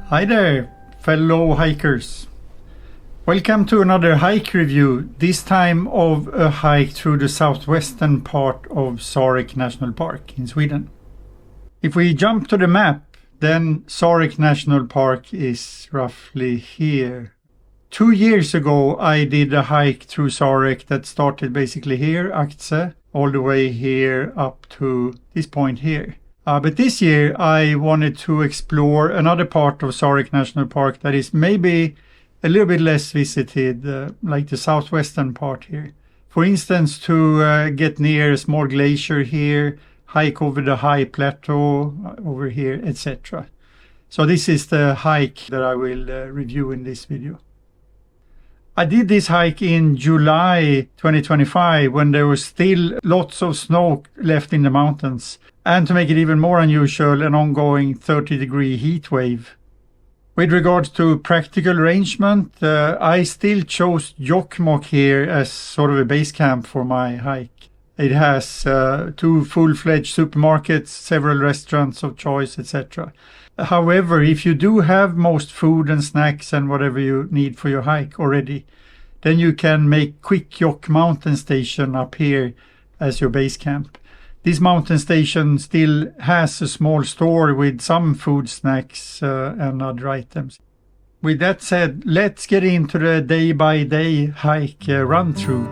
Hi there, fellow hikers. Welcome to another hike review, this time of a hike through the southwestern part of Sarek National Park in Sweden. If we jump to the map, then Sarek National Park is roughly here. 2 years ago I did a hike through Sarek that started basically here, Aktse, all the way here up to this point here. But this year I wanted to explore another part of Sarek National Park that is maybe a little bit less visited, like the southwestern part here. For instance, to get near a small glacier here, hike over the high plateau over here, etc. So this is the hike that I will review in this video. I did this hike in July 2025 when there was still lots of snow left in the mountains, and to make it even more unusual, an ongoing 30-degree heat wave. With regards to practical arrangement, I still chose Jokkmokk here as sort of a base camp for my hike. It has 2 full-fledged supermarkets, several restaurants of choice, etc. However, if you do have most food and snacks and whatever you need for your hike already, then you can make Jokkmokk mountain station up here as your base camp. This mountain station still has a small store with some food, snacks and other items. With that said, let's get into the day-by-day hike run-through.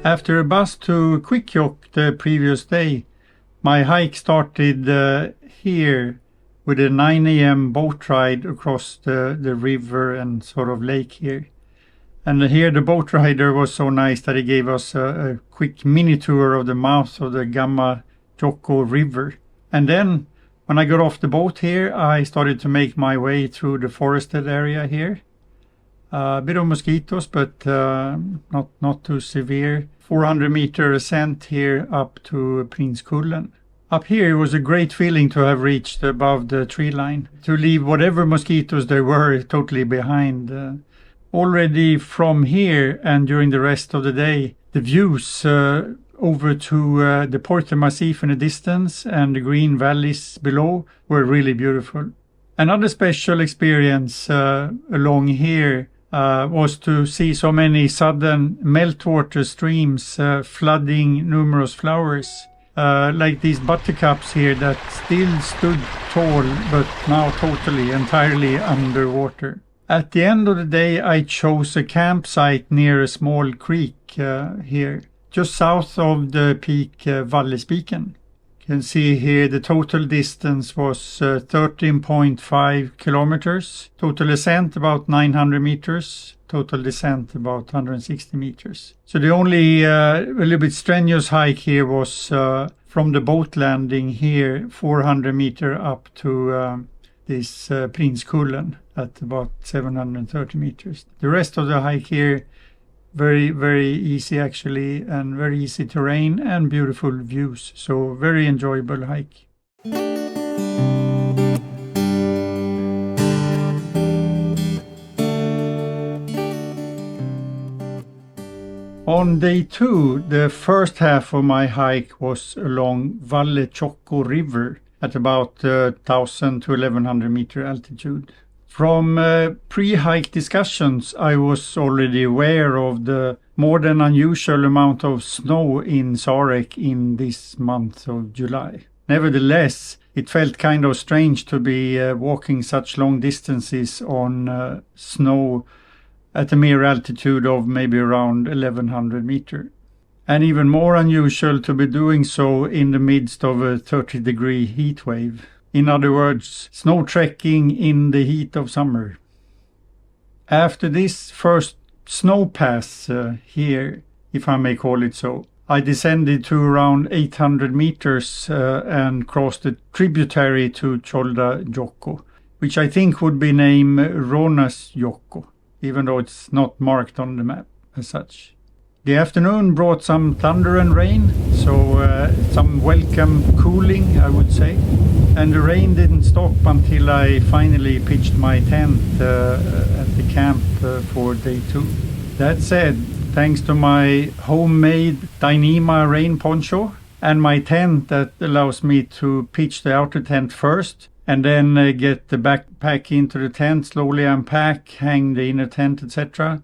After a bus to Jokkmokk the previous day, my hike started here with a 9 a.m. boat ride across the river and sort of lake here. And here the boat rider was so nice that he gave us a quick mini tour of the mouth of the Gamma Jokko River. And then when I got off the boat here, I started to make my way through the forested area here. A bit of mosquitoes, but not too severe. 400-meter ascent here up to Prinskullen. Up here it was a great feeling to have reached above the tree line, to leave whatever mosquitoes there were totally behind. Already from here and during the rest of the day, the views over to the Porte Massif in the distance and the green valleys below were really beautiful. Another special experience along here was to see so many sudden meltwater streams flooding numerous flowers. Like these buttercups here that still stood tall but now entirely underwater. At the end of the day I chose a campsite near a small creek here, just south of the peak Vallespiken. You can see here the total distance was 13.5 kilometers, total ascent about 900 meters, total descent about 160 meters. So the only a little bit strenuous hike here was from the boat landing here 400 meter up to this Prinskullen at about 730 meters. The rest of the hike here very, very easy actually, and very easy terrain and beautiful views. So very enjoyable hike. On day 2, the first half of my hike was along Valle Jokko River at about 1,000 to 1,100 meter altitude. From pre-hike discussions, I was already aware of the more than unusual amount of snow in Sarek in this month of July. Nevertheless, it felt kind of strange to be walking such long distances on snow at a mere altitude of maybe around 1,100 meters. And even more unusual to be doing so in the midst of a 30-degree heat wave. In other words, snow trekking in the heat of summer. After this first snow pass here, if I may call it so, I descended to around 800 meters and crossed a tributary to Cholda Jokko, which I think would be named Ronas Jokko, even though it's not marked on the map as such. The afternoon brought some thunder and rain, so some welcome cooling, I would say. And the rain didn't stop until I finally pitched my tent at the camp for day 2. That said, thanks to my homemade Dyneema rain poncho and my tent that allows me to pitch the outer tent first and then get the backpack into the tent, slowly unpack, hang the inner tent, etc.,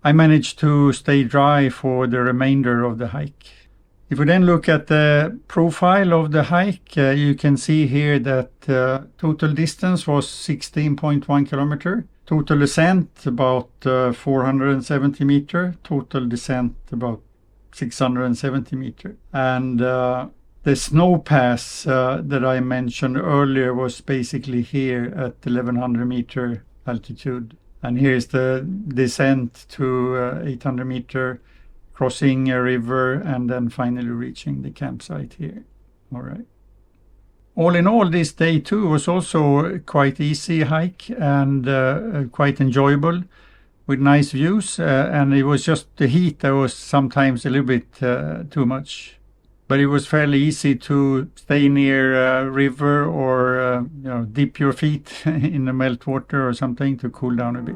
I managed to stay dry for the remainder of the hike. If we then look at the profile of the hike, you can see here that total distance was 16.1 kilometer. Total ascent about 470 meter. Total descent about 670 meter. And the snow pass that I mentioned earlier was basically here at 1100 meter altitude. And here's the descent to 800 meter, crossing a river, and then finally reaching the campsite here. All right. All in all, this day 2 was also quite easy hike and quite enjoyable with nice views. And it was just the heat that was sometimes a little bit too much. But it was fairly easy to stay near a river or dip your feet in the meltwater or something to cool down a bit.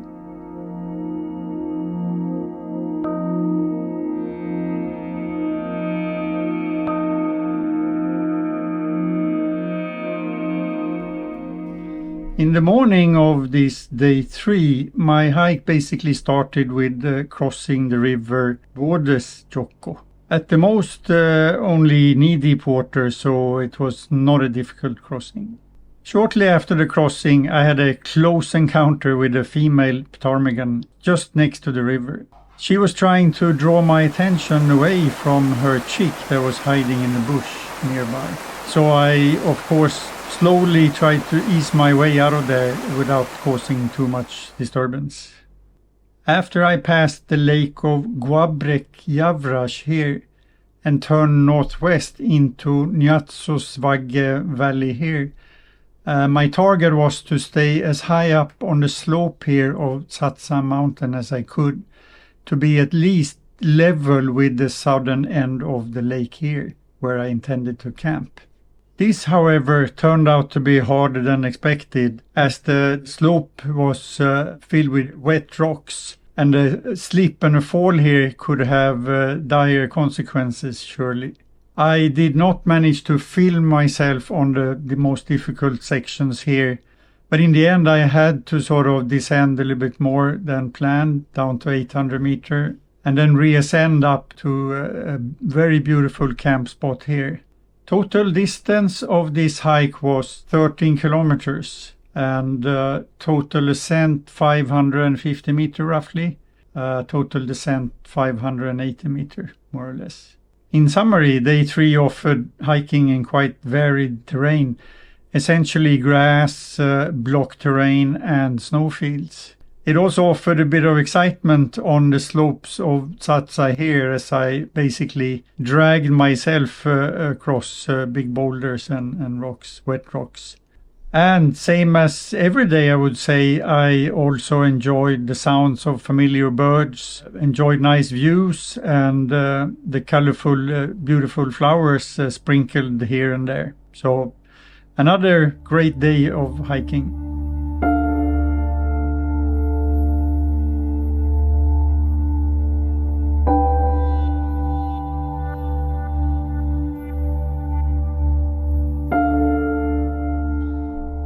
In the morning of this day 3, my hike basically started with crossing the river Vuodesjoki. At the most, only knee-deep water, so it was not a difficult crossing. Shortly after the crossing, I had a close encounter with a female ptarmigan just next to the river. She was trying to draw my attention away from her chick that was hiding in the bush nearby. So I, of course, slowly tried to ease my way out of there without causing too much disturbance. After I passed the lake of Guabrek here and turned northwest into Nyatsosvagge Valley here, my target was to stay as high up on the slope here of Tsatsa Mountain as I could, to be at least level with the southern end of the lake here, where I intended to camp. This, however, turned out to be harder than expected, as the slope was filled with wet rocks, and a slip and a fall here could have dire consequences, surely. I did not manage to film myself on the most difficult sections here, but in the end I had to sort of descend a little bit more than planned, down to 800 meter, and then reascend up to a very beautiful camp spot here. Total distance of this hike was 13 kilometers and total ascent 550 meter roughly, total descent 580 meter more or less. In summary, day 3 offered hiking in quite varied terrain, essentially grass, block terrain and snowfields. It also offered a bit of excitement on the slopes of Tsatsa here, as I basically dragged myself across big boulders and rocks, wet rocks. And same as every day, I would say, I also enjoyed the sounds of familiar birds, enjoyed nice views and the colorful, beautiful flowers sprinkled here and there. So another great day of hiking.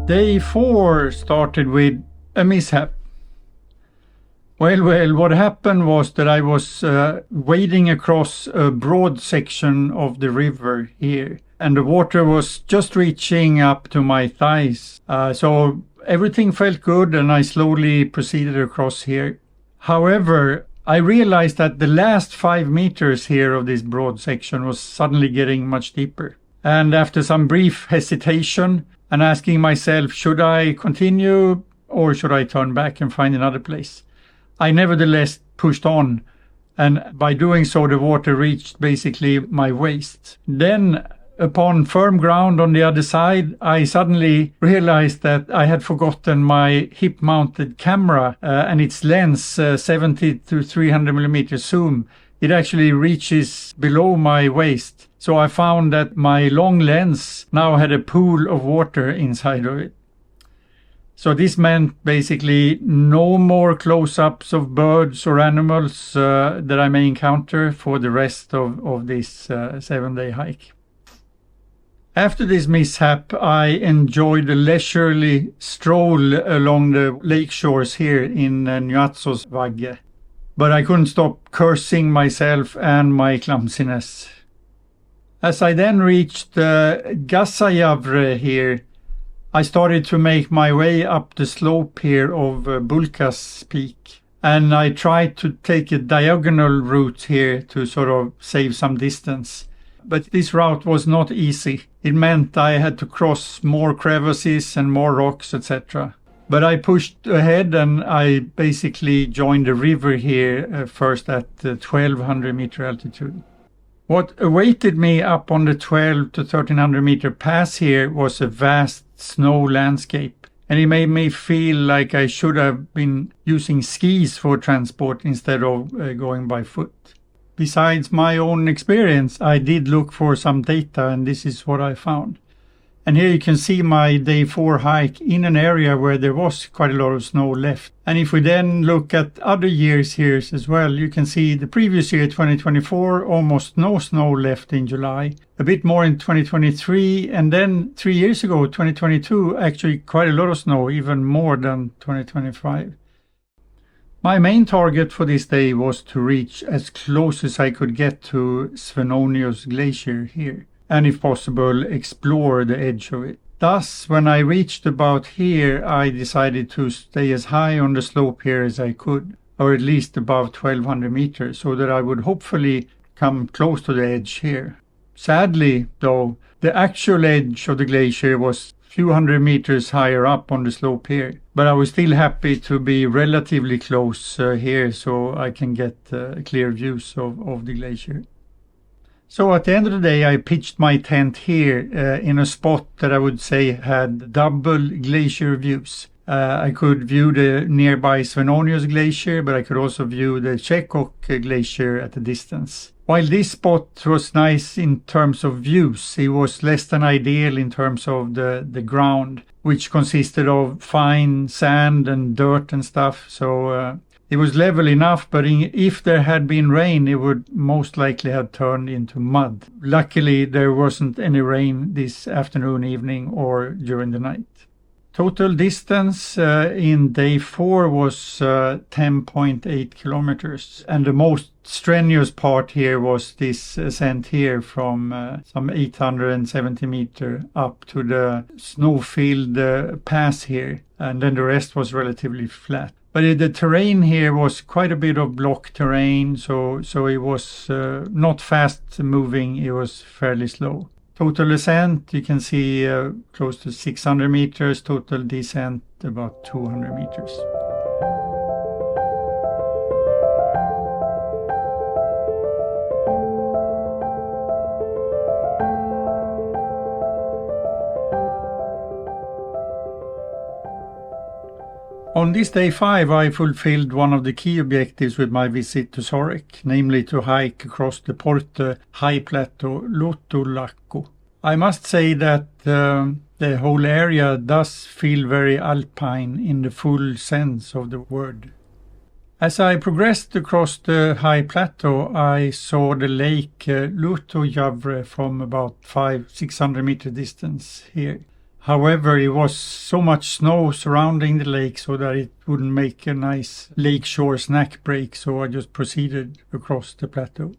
Day 4 started with a mishap. Well, what happened was that I was wading across a broad section of the river here, and the water was just reaching up to my thighs. So everything felt good, and I slowly proceeded across here. However, I realized that the last 5 meters here of this broad section was suddenly getting much deeper. And after some brief hesitation, and asking myself, should I continue or should I turn back and find another place? I nevertheless pushed on, and by doing so the water reached basically my waist. Then, upon firm ground on the other side, I suddenly realized that I had forgotten my hip-mounted camera and its lens, 70 to 300 millimeter zoom. It actually reaches below my waist. So I found that my long lens now had a pool of water inside of it. So this meant basically no more close-ups of birds or animals that I may encounter for the rest of this 7-day hike. After this mishap, I enjoyed a leisurely stroll along the lake shores here in Nuatsosvagge. But I couldn't stop cursing myself and my clumsiness. As I then reached Gassajavre here, I started to make my way up the slope here of Bulkas Peak. And I tried to take a diagonal route here to sort of save some distance. But this route was not easy. It meant I had to cross more crevices and more rocks, etc. But I pushed ahead and I basically joined the river here first at 1200 meter altitude. What awaited me up on the 12 to 1300 meter pass here was a vast snow landscape. And it made me feel like I should have been using skis for transport instead of going by foot. Besides my own experience, I did look for some data, and this is what I found. And here you can see my day 4 hike in an area where there was quite a lot of snow left. And if we then look at other years here as well, you can see the previous year, 2024, almost no snow left in July. A bit more in 2023, and then 3 years ago, 2022, actually quite a lot of snow, even more than 2025. My main target for this day was to reach as close as I could get to Svenonius Glacier here, and if possible, explore the edge of it. Thus, when I reached about here, I decided to stay as high on the slope here as I could, or at least above 1200 meters, so that I would hopefully come close to the edge here. Sadly, though, the actual edge of the glacier was few hundred meters higher up on the slope here. But I was still happy to be relatively close here so I can get clear views of the glacier. So at the end of the day, I pitched my tent here in a spot that I would say had double glacier views. I could view the nearby Svenonius Glacier, but I could also view the Chekok Glacier at a distance. While this spot was nice in terms of views, it was less than ideal in terms of the ground, which consisted of fine sand and dirt and stuff. So it was level enough, but if there had been rain, it would most likely have turned into mud. Luckily, there wasn't any rain this afternoon, evening, or during the night. Total distance in day 4 was 10.8 kilometers. And the most strenuous part here was this ascent here from some 870 meter up to the snow-filled pass here. And then the rest was relatively flat. But the terrain here was quite a bit of block terrain, so it was not fast moving, it was fairly slow. Total ascent, you can see close to 600 meters, total descent about 200 meters. On this day 5, I fulfilled one of the key objectives with my visit to Sarek, namely to hike across the Porte high plateau Lotulakko. I must say that the whole area does feel very alpine in the full sense of the word. As I progressed across the high plateau, I saw the lake Lutojavre from about 500-600 meter distance here. However, it was so much snow surrounding the lake so that it wouldn't make a nice lakeshore snack break, so I just proceeded across the plateau.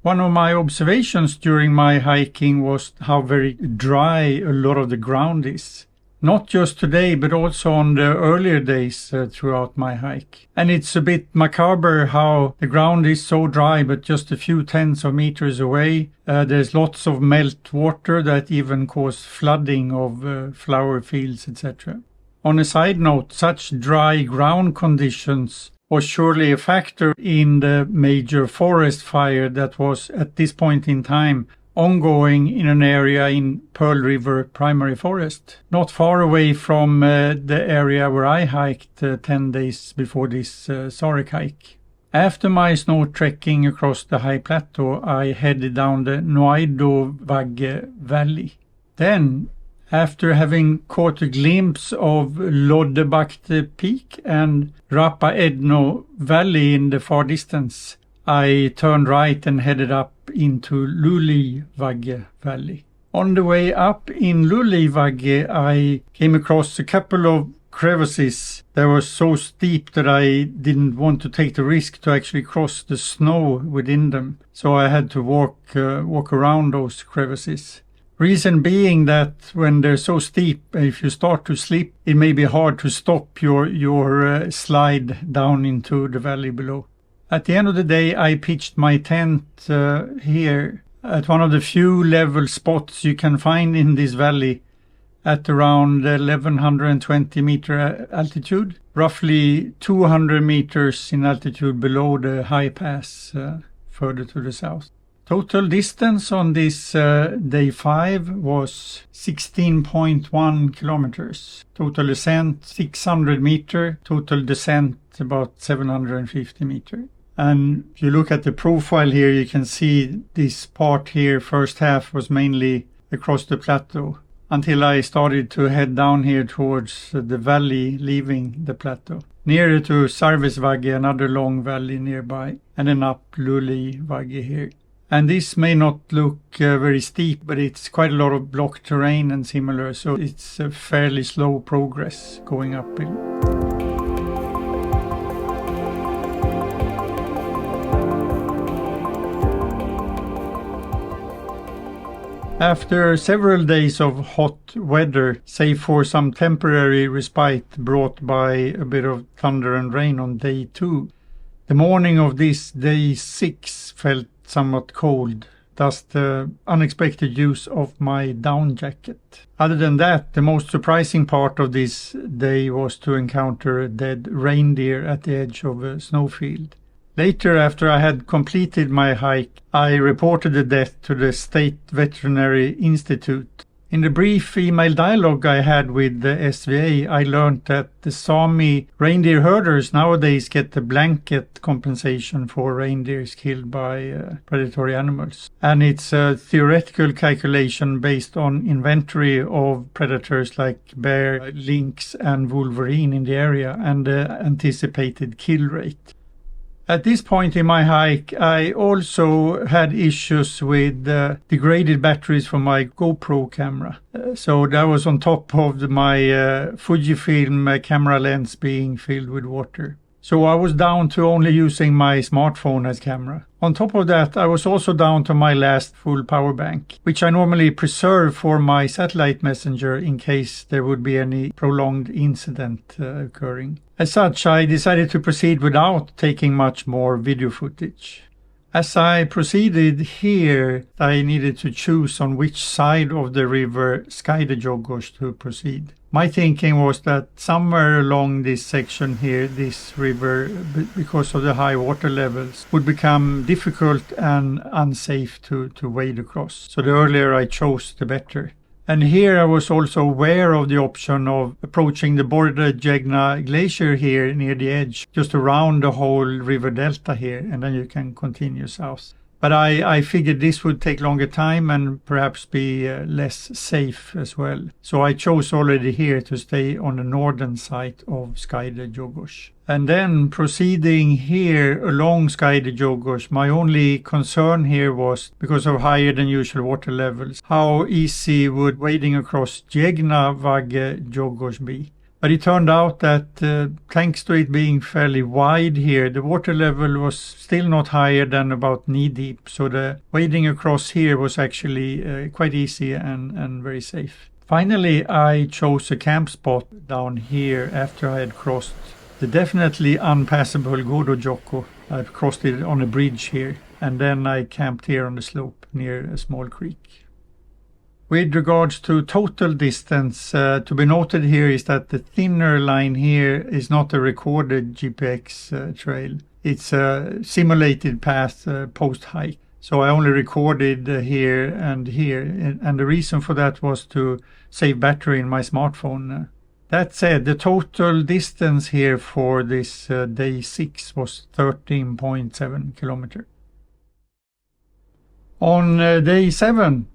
One of my observations during my hiking was how very dry a lot of the ground is. Not just today, but also on the earlier days throughout my hike. And it's a bit macabre how the ground is so dry, but just a few tens of meters away, there's lots of melt water that even cause flooding of flower fields, etc. On a side note, such dry ground conditions was surely a factor in the major forest fire that was at this point in time ongoing in an area in Pearl River Primary Forest, not far away from the area where I hiked 10 days before this Sarek hike. After my snow trekking across the high plateau, I headed down the Noidovagge Valley. Then, After having caught a glimpse of Loddebakte Peak and Rapa Edno Valley in the far distance, I turned right and headed up into Lulivagge Valley. On the way up in Lulivagge, I came across a couple of crevices that were so steep that I didn't want to take the risk to actually cross the snow within them. So I had to walk around those crevices. Reason being that when they're so steep, if you start to slip, it may be hard to stop your slide down into the valley below. At the end of the day, I pitched my tent here at one of the few level spots you can find in this valley at around 1120 meter altitude, roughly 200 meters in altitude below the high pass further to the south. Total distance on this day 5 was 16.1 kilometers. Total ascent 600 meter, total descent about 750 meter. And if you look at the profile here, you can see this part here, first half was mainly across the plateau until I started to head down here towards the valley, leaving the plateau. Nearer to Sarvesvagge, another long valley nearby, and then up Lulivagge here. And this may not look very steep, but it's quite a lot of block terrain and similar, so it's a fairly slow progress going uphill. After several days of hot weather, save for some temporary respite brought by a bit of thunder and rain on day 2, the morning of this day 6 felt somewhat cold, thus the unexpected use of my down jacket. Other than that, the most surprising part of this day was to encounter a dead reindeer at the edge of a snowfield. Later, after I had completed my hike, I reported the death to the State Veterinary Institute. In the brief email dialogue I had with the SVA, I learned that the Sami reindeer herders nowadays get the blanket compensation for reindeers killed by predatory animals. And it's a theoretical calculation based on inventory of predators like bear, lynx and wolverine in the area and the anticipated kill rate. At this point in my hike, I also had issues with degraded batteries for my GoPro camera. So that was on top of my Fujifilm camera lens being filled with water. So I was down to only using my smartphone as camera. On top of that, I was also down to my last full power bank, which I normally preserve for my satellite messenger in case there would be any prolonged incident occurring. As such, I decided to proceed without taking much more video footage. As I proceeded here, I needed to choose on which side of the river Skaidejogos to proceed. My thinking was that somewhere along this section here, this river, because of the high water levels, would become difficult and unsafe to wade across. So the earlier I chose, the better. And here I was also aware of the option of approaching the Bordejegna Glacier here near the edge, just around the whole river delta here, and then you can continue south. But I figured this would take longer time and perhaps be less safe as well. So I chose already here to stay on the northern side of Skaidejogos. And then proceeding here along Skaidejogos, my only concern here was, because of higher than usual water levels, how easy would wading across Jegnavagge Jogos be? But it turned out that thanks to it being fairly wide here, the water level was still not higher than about knee deep. So the wading across here was actually quite easy and very safe. Finally, I chose a camp spot down here after I had crossed the definitely unpassable Godojoko. I crossed it on a bridge here, and then I camped here on the slope near a small creek. With regards to total distance, to be noted here is that the thinner line here is not a recorded GPX trail. It's a simulated path post-hike. So I only recorded here, and the reason for that was to save battery in my smartphone. That said, the total distance here for this day 6 was 13.7 kilometers. On day 7,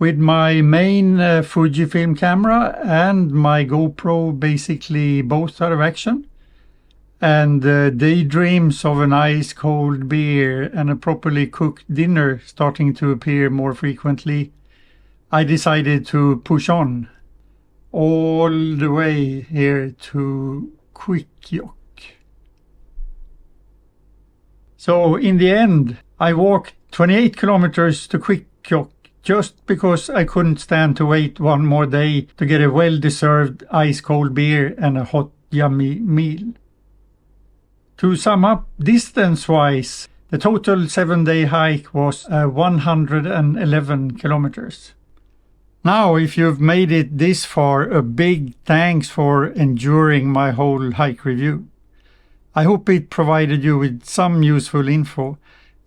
with my main Fujifilm camera and my GoPro basically both out of action, and daydreams of an ice cold beer and a properly cooked dinner starting to appear more frequently, I decided to push on all the way here to Kvikkjokk. So in the end, I walked 28 kilometers to Kvikkjokk just because I couldn't stand to wait one more day to get a well-deserved ice-cold beer and a hot, yummy meal. To sum up, distance-wise, the total 7-day hike was 111 kilometers. Now, if you've made it this far, a big thanks for enduring my whole hike review. I hope it provided you with some useful info,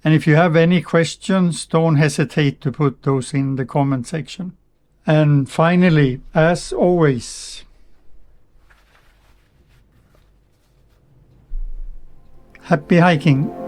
and if you have any questions, don't hesitate to put those in the comment section. And finally, as always, happy hiking!